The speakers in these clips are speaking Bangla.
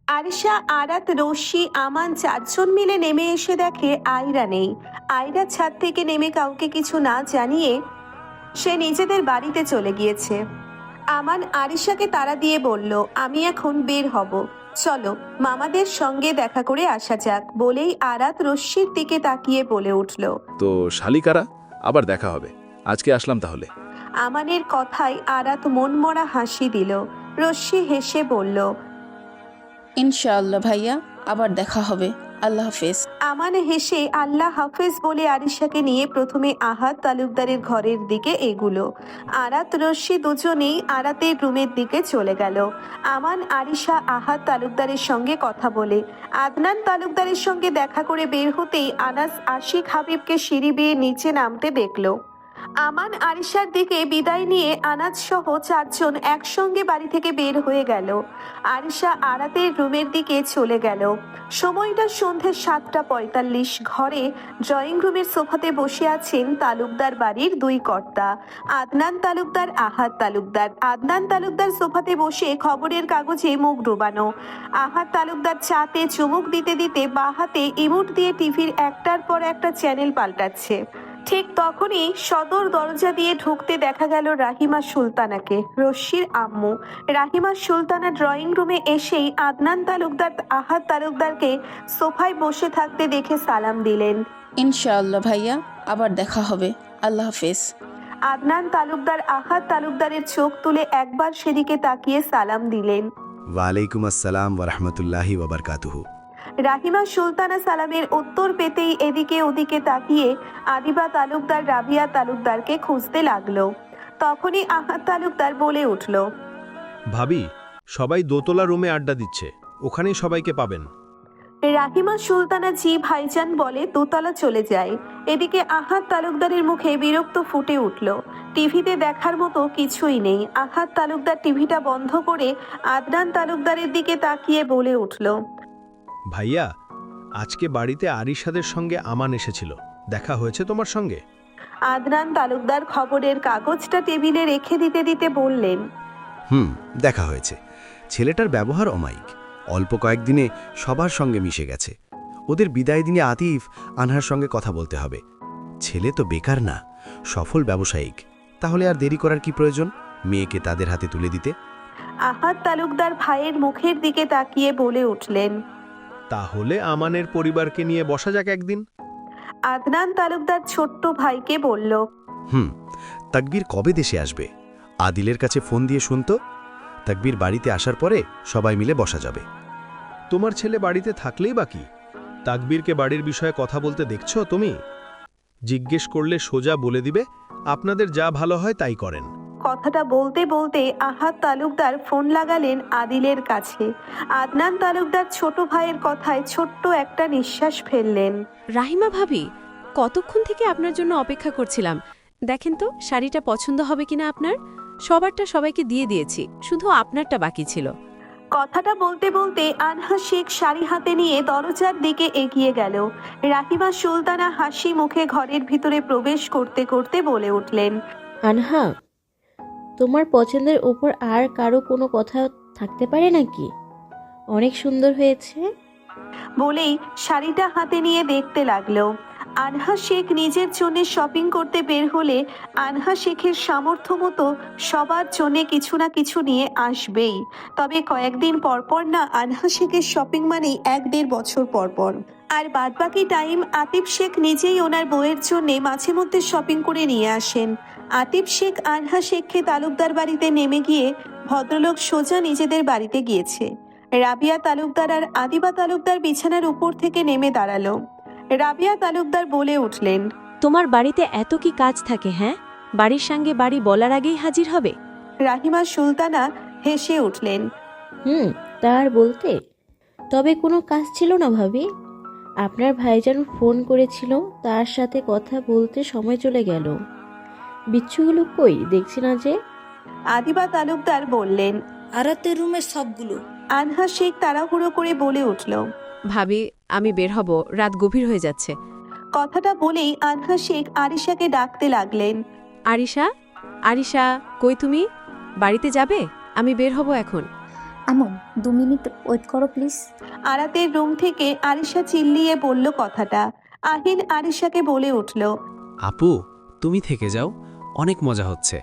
আরিশা, আরাত, রশ্মি, আমান চারজন মিলে নেমে এসে দেখে আয়রা নেই। আয়রা ছাদ থেকে নেমে কাউকে কিছু না জানিয়ে সে নিজেদের বাড়িতে চলে গিয়েছে। আমান আরিশাকে তাড়া দিয়ে বলল, আমি এখন বের হব, চলো মামাদের সঙ্গে দেখা করে আসা যাক। বলেই আরাত রশ্মির দিকে তাকিয়ে বলে উঠল। তো শালিকারা, আবার দেখা হবে, আজকে আসলাম তাহলে। আমানের কথায় আরাত মনমরা হাসি দিল। রশ্মি হেসে বলল, ইনশাআল্লাহ ভাইয়া, আবার দেখা হবে। আল্লাহ হাফেজ। আমান হেসে আল্লাহ হাফেজ বলে আরিশাকে নিয়ে প্রথমে আহাত তালুকদারের ঘরের দিকে এগুলো। আরাত রশ্মি দুজনেই আরাতের রুমের দিকে চলে গেল। আমান আরিশা আহাত তালুকদারের সঙ্গে কথা বলে আদনান তালুকদারের সঙ্গে দেখা করে বের হতেই আনাস আশিক হাবিবকে সিঁড়ি বেয়ে নিচে নামতে দেখল। আমান আরিশার দিকে বিদায় নিয়ে আনাজ সহ চারজন একসঙ্গে বাড়ি থেকে বের হয়ে গেল। আরিশা আরাতের রুমের দিকে চলে গেল। সময়টা সন্ধ্যে 7:45। ঘরে ড্রয়িং রুমের সোফাতে বসে আছেন তালুকদার বাড়ির দুই কর্তা, আদনান তালুকদার, আহাত তালুকদার। আদনান তালুকদার সোফাতে বসে খবরের কাগজে মুখ ডোবানো। আহাত তালুকদার চাতে চুমুক দিতে দিতে বাঁ হাতে ইমোট দিয়ে টিভির একটার পর একটা চ্যানেল পাল্টাচ্ছে। ঠিক তখনই সদর দরজা দিয়ে ঢুকতে দেখা গেল রাহিমা সুলতানাকে, রশ্মির আম্মু। রাহিমা সুলতানা ড্রয়িং রুমে এসেই আদনান তালুকদার আহাত তালুকদারকে সোফায় বসে থাকতে দেখে সালাম দিলেন। ইনশাআল্লাহ ভাইয়া, আবার দেখা হবে। আল্লাহ হাফেজ। আদনান তালুকদার আহাত তালুকদারের চোখ তুলে একবার সেদিকে তাকিয়ে সালাম দিলেন। ওয়ালাইকুম আসসালাম ওরহমতুল্লাহি ওবরকাতুহু। রাহিমা সুলতানা সালামের উত্তর পেতেই এদিকে ওদিকে তাকিয়ে আদিবা তালুকদার রাবিয়া তালুকদারকে খুঁজতে লাগলো। তখনই আহাত তালুকদার বলে উঠল, ভাবি, সবাই দোতলা রুমে আড্ডা দিচ্ছে, ওখানেই সবাইকে পাবেন। রাহিমা সুলতানা জি ভাইজান বলে দোতলা চলে যায়। এদিকে আহাত তালুকদারের মুখে বিরক্ত ফুটে উঠল। টিভিতে দেখার মতো কিছুই নেই। আহাত তালুকদার টিভিটা বন্ধ করে আদনান তালুকদারের দিকে তাকিয়ে বলে উঠল, ভাইয়া, আজকে বাড়িতে আরিশাদের সঙ্গে আমান এসেছিল, দেখা হয়েছে তোমার সঙ্গে? আদনান তালুকদার খবরের কাগজটা টেবিলে রেখে দিতে দিতে বললেন, দেখা হয়েছে। ছেলেটার ব্যবহার অমায়িক, অল্প কয়েকদিনে সবার সঙ্গে মিশে গেছে। ওদের বিদায় দিনে আতিফ আনহার সঙ্গে কথা বলতে হবে। ছেলে তো বেকার না, সফল ব্যবসায়িক। তাহলে আর দেরি করার কি প্রয়োজন মেয়েকে তাদের হাতে তুলে দিতে? আহাত তালুকদার ভাইয়ের মুখের দিকে তাকিয়ে বলে উঠলেন। তাহলে আমানের পরিবারকে নিয়ে বসা যাক একদিন। আদনান তালুকদার ছোট্ট ভাইকে বলল, তাকবীর কবে দেশে আসবে? আদিলের কাছে ফোন দিয়ে শুনতো। তাকবীর বাড়িতে আসার পরে সবাই মিলে বসা যাবে। তোমার ছেলে বাড়িতে থাকলেই বাকি, তাকবীরকে বাড়ির বিষয়ে কথা বলতে দেখছো তুমি? জিজ্ঞেস করলে সোজা বলে দিবে, আপনাদের যা ভালো হয় তাই করেন। কথাটা বলতে বলতে আহাত তালুকদার ফোন লাগালেন আদিলের কাছে। আদনান তালুকদার ছোট ভাইয়ের কথায় ছোট্ট একটা নিঃশ্বাস ফেললেন। রাহিমা ভাবি, কতক্ষণ থেকে আপনার জন্য অপেক্ষা করছিলাম। দেখেন তো শাড়িটা পছন্দ হবে কিনা আপনার। সবারটা সবাইকে দিয়ে দিয়েছি, শুধু আপনারটা বাকি ছিল। কথাটা বলতে বলতে আনহা শেখ শাড়ি হাতে নিয়ে দরজার দিকে এগিয়ে গেল। রাহিমা সুলতানা হাসি মুখে ঘরের ভিতরে প্রবেশ করতে করতে বলে উঠলেন, আনহা, তোমার পছন্দের উপর আর কারো কোনো কথা থাকতে পারে নাকি? অনেক সুন্দর হয়েছে। বলেই শাড়িটা হাতে নিয়ে দেখতে লাগলো। আনহা শেখ নিজের জন্য শপিং করতে বের হলে আনহা শেখের সামর্থ্য মতো সবার জন্য কিছু না কিছু নিয়ে আসবেই। তবে কয়েকদিন পরপর না, আনহা শেখের শপিং মানেই 1-1.5 বছর পরপর। আর বাদবাকি টাইম আতিফ শেখ নিজেই ওনার বউয়ের জন্য মাঝে মধ্যে শপিং করে নিয়ে আসেন। আতিফ শেখ আনহা শেখকে তালুকদার বাড়িতে নেমে গিয়ে ভদ্রলোক সোজা নিজেদের বাড়িতে গিয়েছে। রাবিয়া তালুকদার আর আদিবা তালুকদার বিছানার উপর থেকে নেমে দাঁড়ালো। রাবিয়া তালুকদার বলে উঠলেন, তোমার বাড়িতে এত কি কাজ থাকে? হ্যাঁ, বাড়ির সঙ্গে বাড়ি বলার আগেই হাজির হবে। রাহিমা সুলতানা হেসে উঠলেন, তার বলতে, তবে কোনো কাজ ছিল না ভাবি। আপনার ভাইজান ফোন করেছিল, তার সাথে কথা বলতে সময় চলে গেল। বিচ্ছুগুলো কই দেখছি না যে। আদিবা তালুকদার বললেন। আরাতের রুমের সবগুলো। আনহা শেখ তাড়াহুড়ো করে বলে উঠল, ভাবি, আমি বের হব, রাত গভীর হয়ে যাচ্ছে। কথাটা বলেই আনহা শেখ আরিশাকে ডাকতে লাগলেন। আরিশা, আরিশা, কই তুমি? বাড়িতে যাবে? আমি বের হব এখন। আমন 2 মিনিট ওয়েট করো প্লিজ। আরাতের রুম থেকে আরিশা চিল্লিয়ে বলল কথাটা। আহিন আরিশাকে বলে উঠল, আপু তুমি থেকে যাও, অনেক মজা হচ্ছে।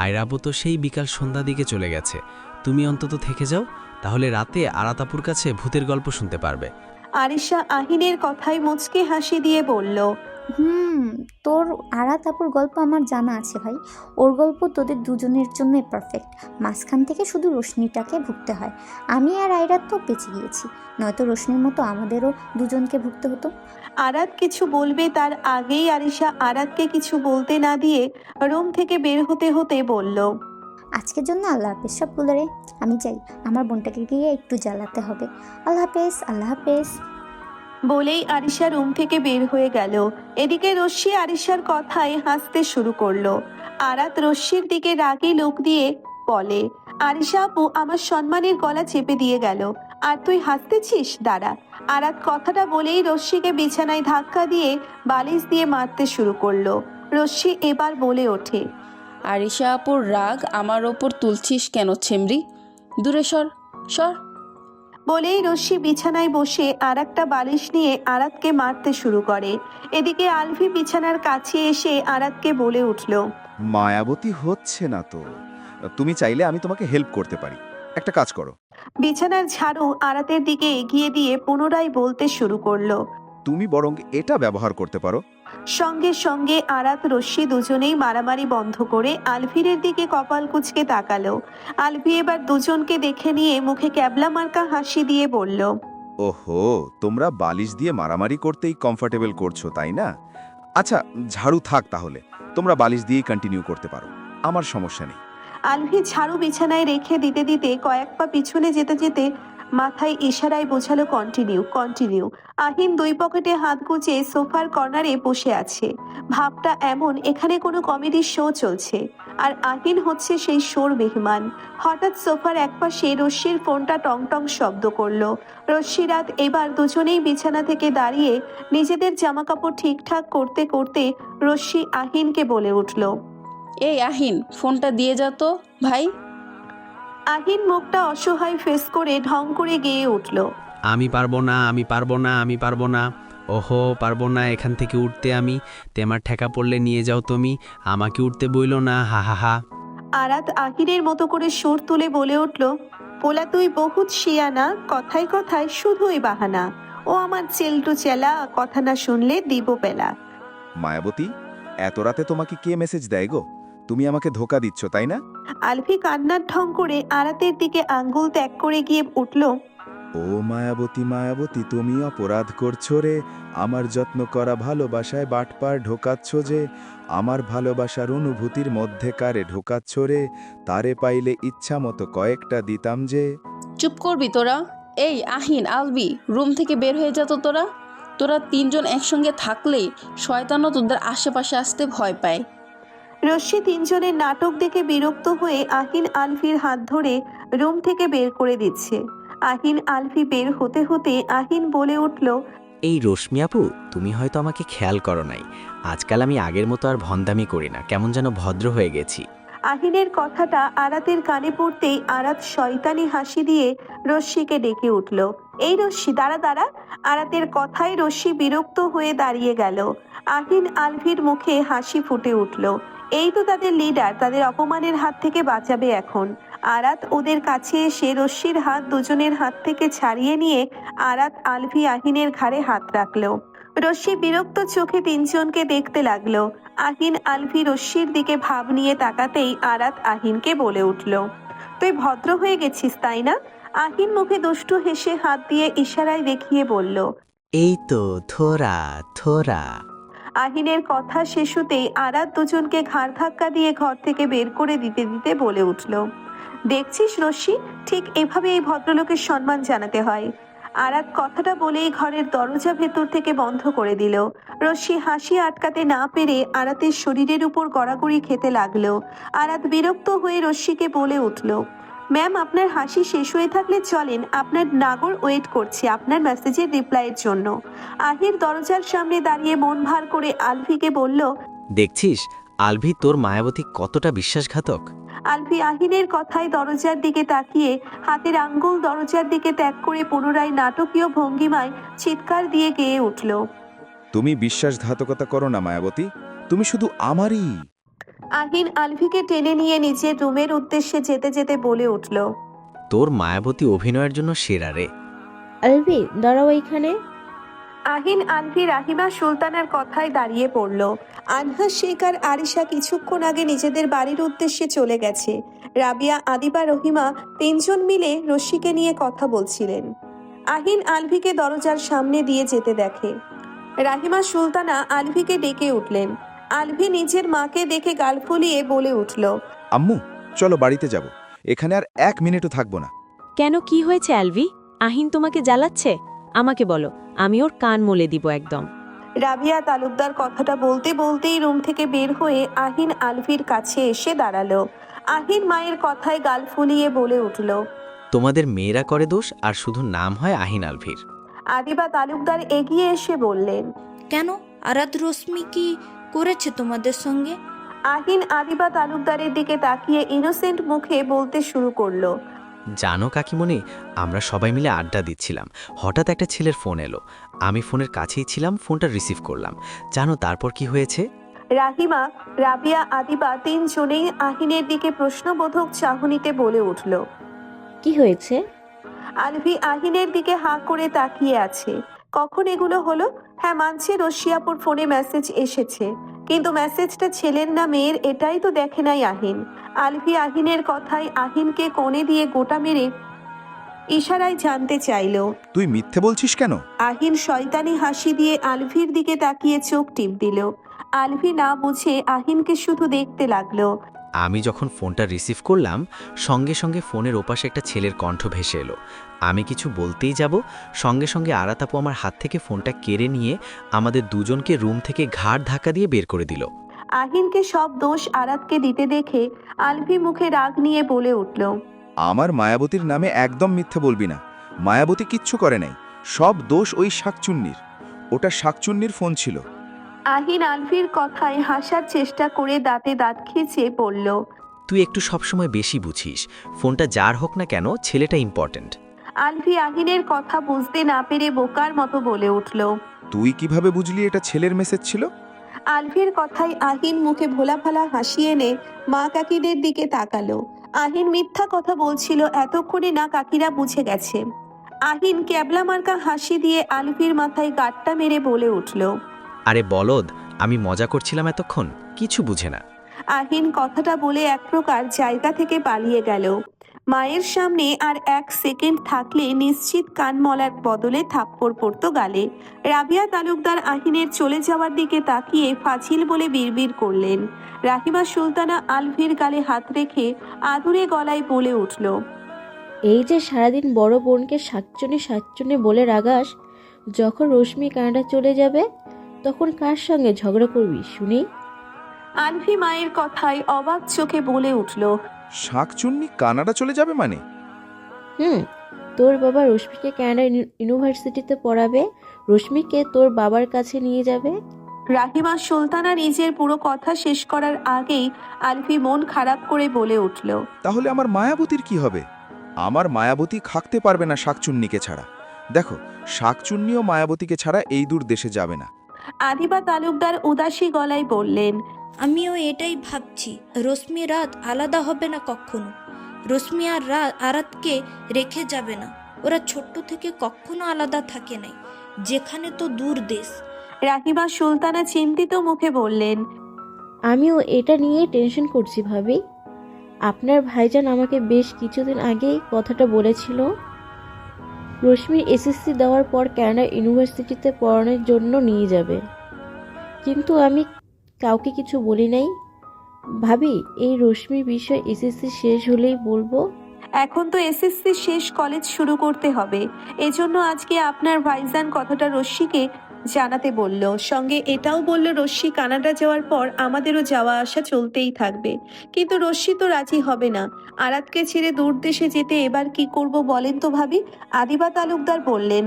আয়রা আপু তো সেই বিকাল সন্ধ্যা দিকে চলে গেছে, তুমি অন্তত থেকে যাও, তাহলে রাতে আরাত আপুর কাছে ভূতের গল্প শুনতে পারবে। আরিশা আহিনের কথায় মুচকে হাসি দিয়ে বলল, তোর আরাত আপুর গল্প আমার জানা আছে ভাই। ওর গল্প তোদের দুজনের জন্যই পারফেক্ট। মাঝখান থেকে শুধু রোশনিটাকে ভুগতে হয়। আমি আর আয়রাত তো বেঁচে গিয়েছি, নয়তো রোশনির মতো আমাদেরও দুজনকে ভুগতে হতো। আরাত কিছু বলবে তার আগেই আরিশা আরাতকে কিছু বলতে না দিয়ে রুম থেকে বের হতে হতে বলল, আজকের জন্য আল্লাহ হাফেজ সবগুলোরে। আমি চাই আমার বোনটাকে গিয়ে একটু জ্বালাতে হবে। আল্লাহ হাফেজ, আল্লাহ হাফেজ। বলেই আরিশা রুম থেকে বের হয়ে গেল। এদিকে রশ্মি আরিশার কথায় হাসতে শুরু করলো। আরাত রশ্মির দিকে রাগী লোক দিয়ে বলে, আরিশা আপু আমার সম্মানের গলা চেপে দিয়ে গেল, আর তুই হাসতেছিস? দাঁড়া। আরাত কথাটা বলেই রশ্মিকে বিছানায় ধাক্কা দিয়ে বালিশ দিয়ে মারতে শুরু করলো। রশ্মি এবার বলে ওঠে, আরিশা আপুর রাগ আমার ওপর তুলছিস কেন ছেমরি? দূরে সর সর। বলেই রশ্মি বিছানায় বসে আর একটা বালিশ নিয়ে আরাতকে মারতে শুরু করে। এদিকে আলভি বিছানার কাছে এসে আরাতকে বলে উঠল, মায়াবতী হচ্ছে না তো, তুমি চাইলে আমি তোমাকে হেল্প করতে পারি। একটা কাজ করো। বিছানার ঝাড়ু আরাতের দিকে এগিয়ে দিয়ে পুনরায় বলতে শুরু করলো। তুমি বরং এটা ব্যবহার করতে পারো। সঙ্গে সঙ্গে আরাত রশ্মি দুজনেই মারামারি বন্ধ করে আলভিরের দিকে কপাল কুঁচকে তাকালো। আলভি এবার দুজনকে দেখে নিয়ে মুখে ক্যাবলা মার্কা হাসি দিয়ে বলল, ওহো, তোমরা বালিশ দিয়ে মারামারি করতেই কমফোর্টেবল করছো তাই না? আচ্ছা, ঝাড়ু থাক, তাহলে তোমরা বালিশ দিয়েই কন্টিনিউ করতে পারো, আমার সমস্যা নেই। আলভি ঝাড়ু বিছানায় রেখে দিতে দিতে কয়েক পা পিছনে যেতে যেতে মাথায় ইশারায় বোঝালো কন্টিনিউ কন্টিনিউ। আহিন দুই পকেটে হাত গুজে সোফার কর্নারে বসে আছে। ভাবটা এমন এখানে কোনো কমেডি শো চলছে, আর আহিন হচ্ছে সেই শোর মেহমান। হঠাৎ সোফার একপাশে রশ্মির ফোনটা টং টং শব্দ করলো। রশ্মিরাত এবার দুজনেই বিছানা থেকে দাঁড়িয়ে নিজেদের জামাকাপড় ঠিকঠাক করতে করতে রশ্মি আহিনকে বলে উঠল, এই আহিন ফোনটা দিয়ে যা তো ভাই। আহিন মুখটা অসহায় ফেস করে ঢং করে গেয়ে উঠল, আমি পারবো না, আমি পারবো না, আমি পারবো না, ওহো পারবো না এখান থেকে উঠতে আমি, তেমার ঠেকা পড়লে নিয়ে যাও তুমি, আমাকে উঠতে বইলো না, হা হা হা। আরাত আহিরের মতো করে সুর তুলে বলে উঠল, পোলা তুই বহুত শিয়ানা, কথায় কথায় শুধুই বাহানা। ও আমার চেলটু চেলা, কথা না শুনলে দিব পেলা। মায়াবতী, এত রাতে তোমাকে কে মেসেজ দেয় গো? তুমি আমাকে ধোকা দিচ্ছ তাই না? আলভি কান্নার ঢং করে আরাতের দিকে আঙ্গুল ত্যাগ করে গিয়ে উঠল, ও মায়াবতী মায়াবতী, তুমি অপরাধ করছো রে। আমার যত্ন করা ভালোবাসায় বাটপার ঢোকাচ্ছ যে, আমার ভালোবাসার অনুভূতির মধ্যে কারে ঢোকাচ্ছ রে। তারে পাইলে ইচ্ছা মতো কয়েকটা দিতাম যে। চুপ করবি তোরা? এই আহিন আলবি, রুম থেকে বের হয়ে যা তো তোরা। তোরা তিনজন একসঙ্গে থাকলেই শয়তানও তোদের আশেপাশে আসতে ভয় পায়। রশ্মি তিনজনের নাটক দেখে বিরক্ত হয়ে আহিন আলভির হাত ধরে রুম থেকে বের করে দিচ্ছে। আহিন আলভি বের হতে হতে আহিন বলে উঠল, এই রশ্মি আপু, তুমি হয়তো আমাকে খেয়াল করো নাই, আজকাল আমি আগের মতো আর ভন্দামি করি না, কেমন যেন ভদ্র হয়ে গেছি। আহিনের কথাটা আরাতের কানে পড়তেই আরাত শয়তানি হাসি দিয়ে রশ্মিকে ডেকে উঠল, এই রশ্মি দাঁড়া দাঁড়া। আরাতের কথায় রশ্মি বিরক্ত হয়ে দাঁড়িয়ে গেল। আহিন আলভির মুখে হাসি ফুটে উঠল। এই তো তাদের লিডার, তাদের অপমানের হাত থেকে বাঁচাবে এখন। আরাত ওদের কাছে এসে রশ্মির হাত দুজনের হাত থেকে ছাড়িয়ে নিয়ে আরাত আলভি আহিনের ঘাড়ে হাত রাখলো। রশ্মি বিরক্ত চোখে তিনজনকে দেখতে লাগলো। আহিন আলভি রশ্মির দিকে ভাব নিয়ে তাকাতেই আরাত আহিনকে বলে উঠল, তুই ভদ্র হয়ে গেছিস তাই না? আহিন মুখে দুষ্টু হেসে হাত দিয়ে ইশারায় দেখিয়ে বলল, এই তো থোরা থোরা। আহিনের কথা শেষ হতেই আরাত দুজনকে ঘাড় ধাক্কা দিয়ে ঘর থেকে বের করে দিতে দিতে বলে উঠল, দেখছিস রশ্মি, ঠিক এভাবে এই ভদ্রলোকের সম্মান জানাতে হয়। আরাত কথাটা বলেই ঘরের দরজা ভেতর থেকে বন্ধ করে দিল। রশ্মি হাসি আটকাতে না পেরে আরাতের শরীরের উপর গড়াগড়ি খেতে লাগলো। আরাত বিরক্ত হয়ে রশ্মিকে বলে উঠল, ম্যাম আপনার হাসি শেষ হয়ে থাকলে চলেন, আপনার নাগর ওয়েট করছে আপনার মেসেজের রিপ্লাইয়ের জন্য। আহির দরজার সামনে দাঁড়িয়ে মন ভার করে আলভিকে বলল, দেখছিস আলভি তোর মায়াবতী কতটা বিশ্বাসঘাতক। আলফি আহিনের কথায় দরজার দিকে তাকিয়ে হাতের আঙ্গুল দরজার দিকে ত্যাগ করে পুনরায় নাটকীয় ভঙ্গিমায় চিৎকার দিয়ে গেয়ে উঠল। তুমি বিশ্বাসঘাতকতা করো না মায়াবতী, তুমি শুধু আমারই। আহিন আলফিকে টেনে নিয়ে নিজের রুমের উদ্দেশ্যে যেতে যেতে বলে উঠল। তোর মায়াবতী অভিনয়ের জন্য সেরা রে। আলবি দাঁড়াও এইখানে। আহিন আলফি রাহিমা সুলতানার কথায় দাঁড়িয়ে পড়ল। আনহা শেখ আর আরিশা কিছুক্ষণ আগে নিজেদের বাড়ির উদ্দেশ্যে চলে গেছে। রাবিয়া, আদিবা, রহিমা তিনজন মিলে রশ্মিকে নিয়ে কথা বলছিলেন। আহিন আলভিকে দরজার সামনে দিয়ে যেতে দেখে। রাহিমা সুলতানা আলভিকে ডেকে উঠলেন। আলভি নিজের মাকে দেখে গাল ফুলিয়ে বলে উঠল, আম্মু চলো বাড়িতে যাব, এখানে আর 1 মিনিটও থাকবো না। কেন, কি হয়েছে আলভি? আহিন তোমাকে জ্বালাচ্ছে? আমাকে বলো, আমি ওর কান মলে দিব একদম। রাবিয়া তালুকদার কথাটা বলতে বলতেই রুম থেকে বের হয়ে আহিন আলভির কাছে এসে দাঁড়ালো। আহিন মায়ের কথায় গাল ফুলিয়ে বলে উঠল, তোমাদের মেয়েরা করে দোষ, আর শুধু নাম হয় আহিন আলভির। আদিবা তালুকদার এগিয়ে এসে বললেন, কেন আরাত রশ্মি কি করেছে তোমাদের সঙ্গে? আহিন আদিবা তালুকদারের দিকে তাকিয়ে ইনোসেন্ট মুখে বলতে শুরু করলো, জানো কাকিমণি, আমরা সবাই মিলে আড্ডা দিচ্ছিলাম, হঠাৎ একটা ছেলের ফোন এলো। আমি ফোনের কাছেই ছিলাম, ফোনটা রিসিভ করলাম। জানো তারপর কি হয়েছে? রাহিমা, রাবিয়া, আদিবা তিনজনেই আহিনের দিকে প্রশ্নবোধক চাহনিতে বলে উঠল। কি হয়েছে? আলভি আহিনের দিকে হাঁ করে তাকিয়ে আছে। কখন এগুলো হলো? হ্যাঁ মানছে, রশিয়াপুর ফোনে মেসেজ এসেছে, কিন্তু মেসেজটা ছেলের না মেয়ের এটাই তো দেখে নাই আহিন। আলভি আহিনের কথায় আহিনকে কোণে দিয়ে গোটা মেরে ইশারায় জানতে চাইল। তুই মিথ্যে বলছিস কেন? আহিন শয়তানি হাসি দিয়ে আলভির দিকে তাকিয়ে চোখ টিপ দিল। আলভি না বুঝে আহিনকে শুধু দেখতে লাগলো। আমি যখন ফোনটা রিসিভ করলাম, সঙ্গে সঙ্গে ফোনের ওপাশে একটা ছেলের কণ্ঠ ভেসে এলো। আমি কিছু বলতেই যাব, সঙ্গে সঙ্গে আরাত আপু আমার হাত থেকে ফোনটা কেড়ে নিয়ে আমাদের দুজনকে রুম থেকে ঘাড় ধাক্কা দিয়ে বের করে দিল। আহিনকে সব দোষ আরাতকে দিতে দেখে আলভি মুখে রাগ নিয়ে বলে উঠল, আমার মায়াবতীর নামে একদম মিথ্যে বলবি না। মায়াবতী কিচ্ছু করে নাই, সব দোষ ওই শাকচুন্নির। ওটা শাকচুন্নির ফোন ছিল। আহিন আলভির কথায় হাসার চেষ্টা করে দাঁতে দাঁত খিঁচে পড়ল। তুই একটু সবসময় বেশি বুঝিস, ফোনটা যার হোক না কেন, ছেলেটা ইম্পর্ট্যান্ট। আলভি আহিনের কথা বুঝতে না পেরে বোকার মতো বলে উঠল। তুই কিভাবে বুঝলি এটা ছেলের মেসেজ ছিল? আলভির কথায় আহিন মুখে ভোলা ভালা হাসি এনে মা কাকিদের দিকে তাকালো। আহিন মিথ্যা কথা বলছিল এতক্ষণে না কাকিরা বুঝে গেছে। আহিন ক্যাবলা মার্কা হাসি দিয়ে আলভির মাথায় গাঁটটা মেরে বলে উঠল, আরে বলদ, আমি মজা করছিলাম এতক্ষণ, কিছু বুঝে না। আহিন কথাটা বলে এক প্রকার জায়গা থেকে পালিয়ে গেল। মায়ের সামনে আর 1 সেকেন্ড থাকলে নিশ্চিত কানমলার বদলে থাপ্পড় পড়তো গালে। রাবিয়া তালুকদার আহিনের চলে যাওয়ার দিকে তাকিয়ে ফাজিল বলে বিড়বিড় করলেন। রাহিমা সুলতানা আলভির গালে হাত রেখে আদুরে গলায় বলে উঠল, এই যে সারাদিন বড় বোনকে শাকচুনি শাকচুনি বলে রাগাস, যখন রশ্মি কানাডা চলে যাবে তখন কার সঙ্গে ঝগড়া করবি শুনি? আলভি মায়ের কথায় অবাক চোখে বলে উঠল, শাকচুন্নি কানাডা চলে যাবে মানে? তোর বাবা রশ্মিকে কানাডা ইউনিভার্সিটিতে পড়াবে, রশ্মিকে তোর বাবার কাছে নিয়ে যাবে। রাহিমা সুলতানা নিজের পুরো কথা শেষ করার আগেই আলভি মন খারাপ করে বলে উঠল, তাহলে আমার মায়াবতীর কি হবে? আমার মায়াবতী থাকতে পারবে না শাকচুন্নিকে ছাড়া। দেখো, শাকচুন্নিও মায়াবতীকে ছাড়া এই দূর দেশে যাবে না। আদিবা তালুকদার উদাসী গলায় বললেন, আমিও এটাই ভাবছি, রশ্মি রাত আলাদা হবে না কখনো। রশ্মি আর আরাতকে রেখে যাবে না, ওরা ছোট্ট থেকে কখনো আলাদা থাকে নাই, যেখানে তো দূর দেশ। রাহিমা সুলতানা চিন্তিত মুখে বললেন, আমিও এটা নিয়ে টেনশন করছি ভাবি। আপনার ভাইজান আমাকে বেশ কিছুদিন আগেই কথাটা বলেছিল, রশ্মির এসএসসি দেওয়ার পর কানাডা ইউনিভার্সিটিতে পড়ানোর জন্য নিয়ে যাবে, কিন্তু আমি কাউকে কিছু বলি নাই। ভাবি, এই রশ্মির বিষয় এসএসসি শেষ হলেই বলবো। এখন তো এসএসসি শেষ, কলেজ শুরু করতে হবে। এজন্য আজকে আপনার ভাইজান কথাটা রশ্মিকে জানাতে বলল। সঙ্গে এটাও বলল, রশ্মি কানাডা যাওয়ার পর আমাদেরও যাওয়া আসা চলতেই থাকবে। কিন্তু রশ্মি তো রাজি হবে না। আরাতকে ছেড়ে দূর দেশে যেতে এবার কি করব বলেন তো ভাবি? আদিবা তালুকদার বললেন,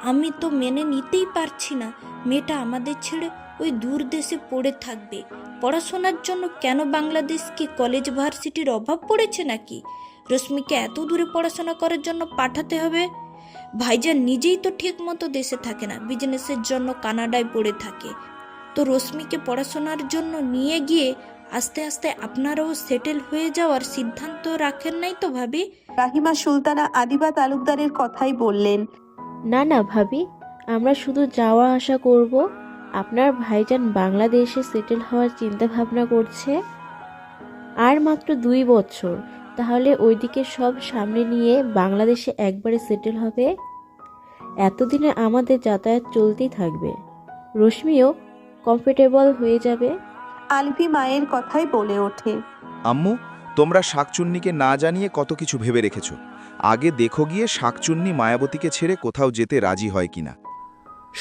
আমি তো মেনে নিতেই পারছি না, মেয়েটা আমাদের ছেড়ে ওই দূর দেশে পড়ে থাকবে। পড়াশোনার জন্য কেন বাংলাদেশ কি কলেজ ভার্সিটির অভাব পড়েছে নাকি রশ্মিকে এত দূরে পড়াশোনা করার জন্য পাঠাতে হবে? ভাইজান নিজেই তো ঠিক মতো দেশে থাকে না, বিজনেসের জন্য কানাডায় পড়ে থাকে। তো রশ্মিকে পড়াশোনার জন্য নিয়ে গিয়ে আস্তে আস্তে আপনারাও সেটেল হয়ে যাওয়ার সিদ্ধান্ত রাখেন নাই তো ভাবি? রাহিমা সুলতানা আদিবা তালুকদারের কথাই বললেন। না না ভাবি, আমরা শুধু যাওয়া আসা করব। আপনার ভাইজান বাংলাদেশে সেটেল হওয়ার চিন্তা ভাবনা করছে। আর মাত্র 2 বছর, তাহলে ওইদিকে সব সামনে নিয়ে বাংলাদেশে একবারে সেটেল হবে। এতদিনে আমাদের যাতায়াত চলতেই থাকবে, রশ্মিও কমফোর্টেবল হয়ে যাবে। আলভি মায়ের কথাই বলে ওঠে। আম্মু, তোমরা শাকচুন্নিকে না জানিয়ে কত কিছু ভেবে রেখেছ। আগে দেখো গিয়ে শাকচুন্নি মায়াবতীকে ছেড়ে কোথাও যেতে রাজি হয় কিনা।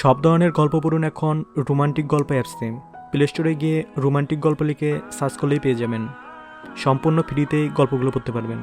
সব ধরনের গল্প পড়ুন এখন রোমান্টিক গল্প অ্যাপসে। প্লে স্টোরে গিয়ে রোমান্টিক গল্প লিখে সার্চ করলেই পেয়ে যাবেন। সম্পূর্ণ ফ্রিতেই গল্পগুলো পড়তে পারবেন।